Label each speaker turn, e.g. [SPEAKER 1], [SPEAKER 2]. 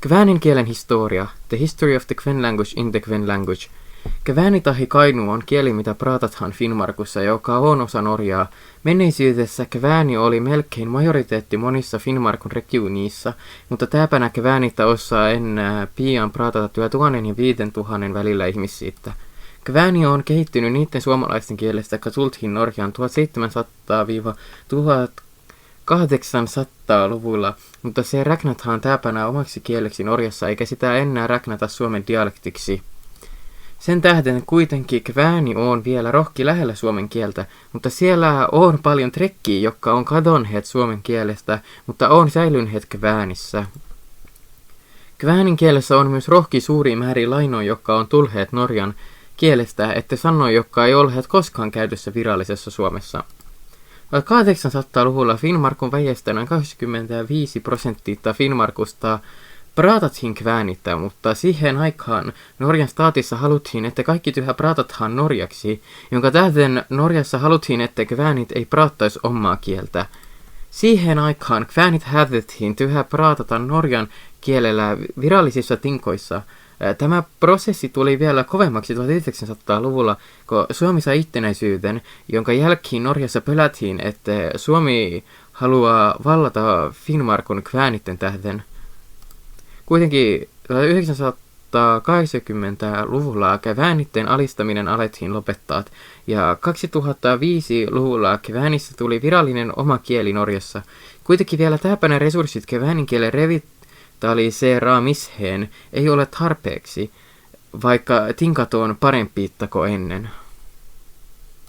[SPEAKER 1] Kväänien kielen historia, the history of the Kven language in the Kven language. Kväänit tahi kainu on kieli, mitä praatataan Finnmarkussa, joka on osa Norjaa. Menneisyydessä kvääni oli melkein majoriteetti monissa Finnmarkun regionissa, mutta täpänä kväänitä osaa enää pian praatata 1000 ja 5000 välillä ihmisistä. Kvääni on kehittynyt niiden suomalaisten kielestä, jotka tultiin Norjaan 1700-1800-luvulla, mutta se räknataan täpänä omaksi kieleksi Norjassa, eikä sitä enää räknata suomen dialektiksi. Sen tähden kuitenkin kvääni on vielä rohki lähellä suomen kieltä, mutta siellä on paljon trekkiä, jotka on kadonneet suomen kielestä, mutta on säilyneet kväänissä. Kväänin kielessä on myös rohki suuri määrä lainoja, jotka on tulleet Norjan kielestä, että sanoja, jotka ei olleet koskaan käytössä virallisessa Suomessa. 1800-luvulla Finnmarkun väjestä noin 25% Finnmarkusta praatattiin kväänitä, mutta siihen aikaan Norjan staatissa haluttiin, että kaikki tyhä praatataan norjaksi, jonka tähden Norjassa haluttiin, että kväänit ei praattaisi omaa kieltä. Siihen aikaan kväänit hätettiin tyhä praatata norjan kielellä virallisissa tinkoissa. Tämä prosessi tuli vielä kovemmaksi 1900-luvulla, kun Suomi sai itsenäisyyden, jonka jälkeen Norjassa pelättiin, että Suomi haluaa vallata Finnmarkun kväänitten tähden. Kuitenkin 1980-luvulla kväänitten alistaminen alettiin lopettaa, ja 2005-luvulla kväänissä tuli virallinen oma kieli Norjassa. Kuitenkin vielä täpänä resurssit kväänin kielen revitaliseeraamiseen ei ole tarpeeksi, vaikka tinkat on parempi kuin ennen.